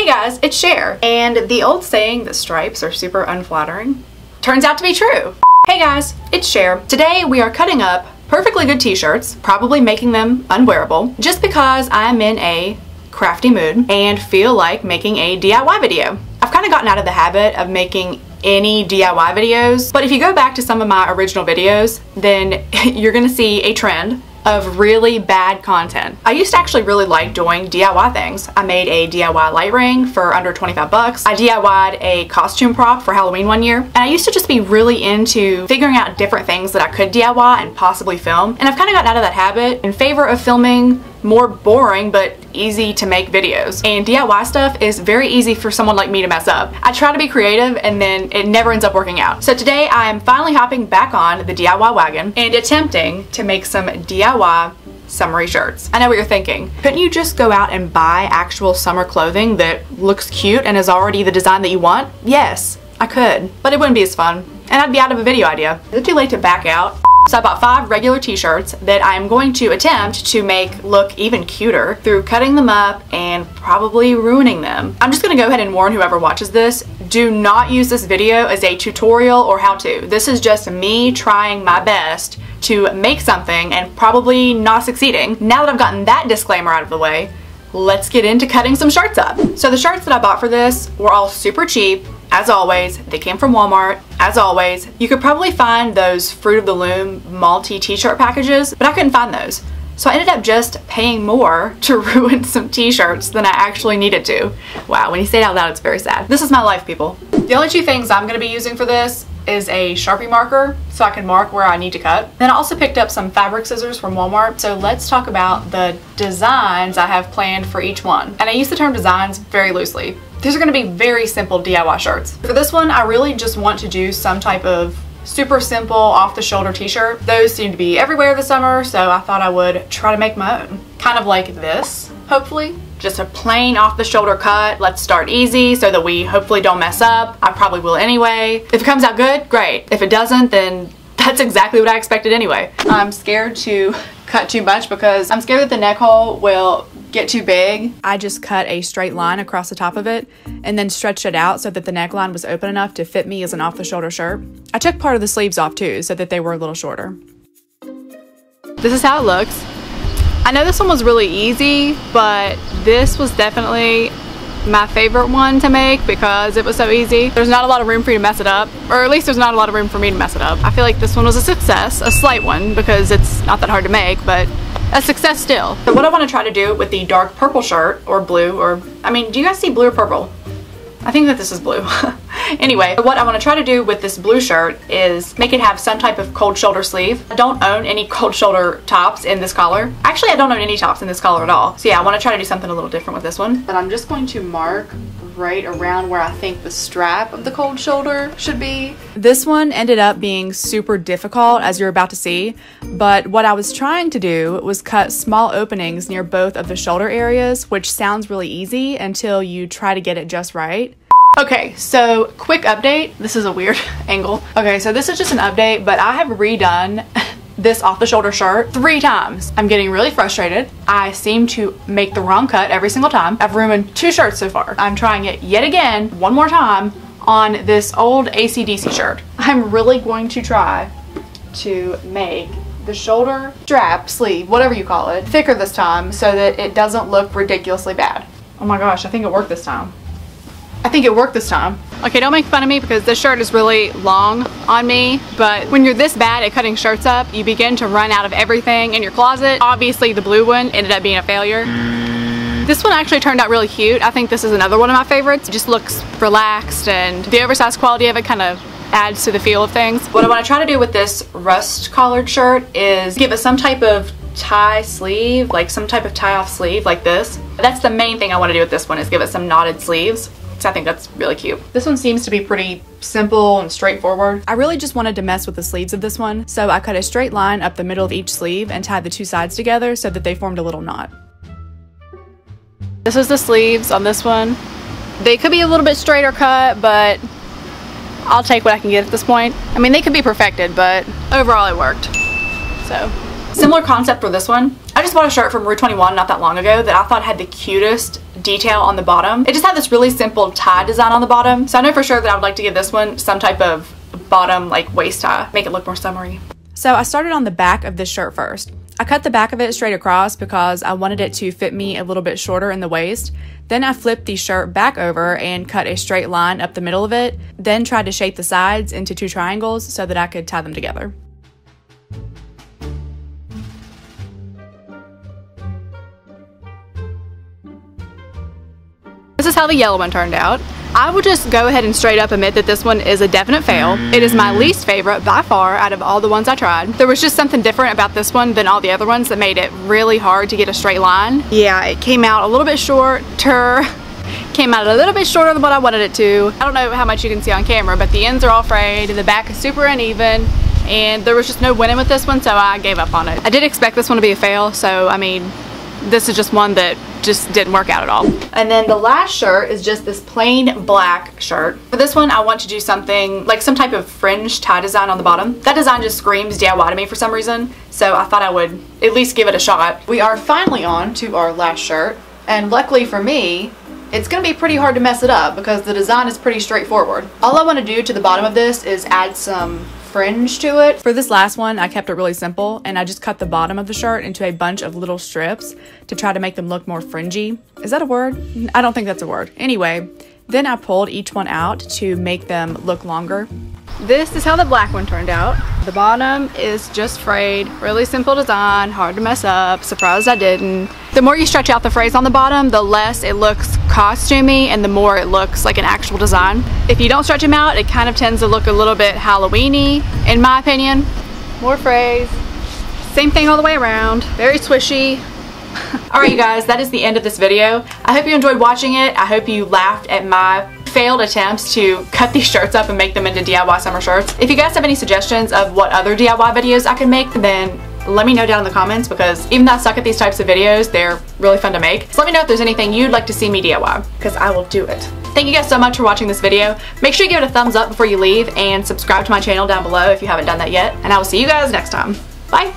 Hey guys, it's Cher, and the old saying that stripes are super unflattering turns out to be true. Hey guys, it's Cher. Today we are cutting up perfectly good t-shirts, probably making them unwearable, just because I'm in a crafty mood and feel like making a DIY video. I've kind of gotten out of the habit of making any DIY videos, but if you go back to some of my original videos, then you're gonna see a trend of really bad content. I used to actually really like doing DIY things. I made a DIY light ring for under 25 bucks. I DIY'd a costume prop for Halloween one year. And I used to just be really into figuring out different things that I could DIY and possibly film. And I've kind of gotten out of that habit in favor of filming more boring but easy to make videos. And DIY stuff is very easy for someone like me to mess up. I try to be creative and then it never ends up working out. So today I am finally hopping back on the DIY wagon and attempting to make some DIY summery shirts. I know what you're thinking. Couldn't you just go out and buy actual summer clothing that looks cute and is already the design that you want? Yes, I could, but it wouldn't be as fun and I'd be out of a video idea. Is it too late to back out? So I bought 5 regular t-shirts that I'm going to attempt to make look even cuter through cutting them up and probably ruining them. I'm just gonna go ahead and warn whoever watches this, do not use this video as a tutorial or how-to. This is just me trying my best to make something and probably not succeeding. Now that I've gotten that disclaimer out of the way, let's get into cutting some shirts up. So the shirts that I bought for this were all super cheap. As always, they came from Walmart. As always, you could probably find those Fruit of the Loom multi t-shirt packages, but I couldn't find those. So I ended up just paying more to ruin some t-shirts than I actually needed to. Wow, when you say it out loud, it's very sad. This is my life, people. The only 2 things I'm gonna be using for this is a Sharpie marker so I can mark where I need to cut. Then I also picked up some fabric scissors from Walmart. So let's talk about the designs I have planned for each one. And I use the term designs very loosely. These are gonna be very simple DIY shirts. For this one, I really just want to do some type of super simple off-the-shoulder t-shirt. Those seem to be everywhere this summer, so I thought I would try to make my own. Kind of like this, hopefully. Just a plain off-the-shoulder cut. Let's start easy so that we hopefully don't mess up. I probably will anyway. If it comes out good, great. If it doesn't, then that's exactly what I expected anyway. I'm scared to cut too much because I'm scared that the neck hole will get too big. I just cut a straight line across the top of it and then stretched it out so that the neckline was open enough to fit me as an off-the-shoulder shirt. I took part of the sleeves off too so that they were a little shorter. This is how it looks. I know this one was really easy, but this was definitely my favorite one to make because it was so easy. There's not a lot of room for you to mess it up, or at least there's not a lot of room for me to mess it up. I feel like this one was a success, a slight one because it's not that hard to make, but a success still. So what I want to try to do with the dark purple shirt, or blue, or, I mean, do you guys see blue or purple? I think that this is blue. Anyway, what I want to try to do with this blue shirt is make it have some type of cold shoulder sleeve. I don't own any cold shoulder tops in this collar. Actually, I don't own any tops in this collar at all. So yeah, I want to try to do something a little different with this one. But I'm just going to mark right around where I think the strap of the cold shoulder should be. This one ended up being super difficult, as you're about to see, but what I was trying to do was cut small openings near both of the shoulder areas, which sounds really easy until you try to get it just right. Okay, so quick update. This is a weird angle. Okay, so this is just an update, but I have redone this off-the-shoulder shirt 3 times. I'm getting really frustrated. I seem to make the wrong cut every single time. I've ruined 2 shirts so far. I'm trying it yet again, one more time, on this old AC/DC shirt. I'm really going to try to make the shoulder strap, sleeve, whatever you call it, thicker this time so that it doesn't look ridiculously bad. Oh my gosh, I think it worked this time. I think it worked this time. Okay, don't make fun of me because this shirt is really long on me, but when you're this bad at cutting shirts up, you begin to run out of everything in your closet. Obviously, the blue one ended up being a failure. This one actually turned out really cute. I think this is another one of my favorites. It just looks relaxed and the oversized quality of it kind of adds to the feel of things. What I want to try to do with this rust collared shirt is give it some type of tie sleeve, like some type of tie off sleeve like this. That's the main thing I want to do with this one, is give it some knotted sleeves. I think that's really cute. This one seems to be pretty simple and straightforward. I really just wanted to mess with the sleeves of this one, so I cut a straight line up the middle of each sleeve and tied the 2 sides together so that they formed a little knot. This is the sleeves on this one. They could be a little bit straighter cut, but I'll take what I can get at this point. I mean, they could be perfected, but overall it worked. So, similar concept for this one. I just bought a shirt from Rue 21 not that long ago that I thought had the cutest detail on the bottom. It just had this really simple tie design on the bottom. So I know for sure that I would like to give this one some type of bottom like waist tie, make it look more summery. So I started on the back of this shirt first. I cut the back of it straight across because I wanted it to fit me a little bit shorter in the waist. Then I flipped the shirt back over and cut a straight line up the middle of it, then tried to shape the sides into 2 triangles so that I could tie them together. This is how the yellow one turned out. I will just go ahead and straight up admit that this one is a definite fail. It is my least favorite by far out of all the ones I tried. There was just something different about this one than all the other ones that made it really hard to get a straight line. Yeah, it came out a little bit shorter. Came out a little bit shorter than what I wanted it to. I don't know how much you can see on camera, but the ends are all frayed and the back is super uneven. And there was just no winning with this one, so I gave up on it. I did expect this one to be a fail, so I mean, this is just one that just didn't work out at all. And then the last shirt is just this plain black shirt. For this one, I want to do something like some type of fringe tie design on the bottom. That design just screams DIY to me for some reason, so I thought I would at least give it a shot. We are finally on to our last shirt, and luckily for me, it's gonna be pretty hard to mess it up because the design is pretty straightforward. All I want to do to the bottom of this is add some fringe to it. For this last one, I kept it really simple and I just cut the bottom of the shirt into a bunch of little strips to try to make them look more fringy. Is that a word? I don't think that's a word. Anyway, then I pulled each one out to make them look longer. This is how the black one turned out. The bottom is just frayed, really simple design, hard to mess up, surprised I didn't. The more you stretch out the frays on the bottom, the less it looks costumey and the more it looks like an actual design. If you don't stretch them out, it kind of tends to look a little bit Halloween-y, in my opinion. More frays, same thing all the way around, very swishy. Alright you guys, that is the end of this video. I hope you enjoyed watching it. I hope you laughed at my failed attempts to cut these shirts up and make them into DIY summer shirts. If you guys have any suggestions of what other DIY videos I can make, then let me know down in the comments, because even though I suck at these types of videos, they're really fun to make. So let me know if there's anything you'd like to see me DIY, because I will do it. Thank you guys so much for watching this video. Make sure you give it a thumbs up before you leave and subscribe to my channel down below if you haven't done that yet. And I will see you guys next time. Bye!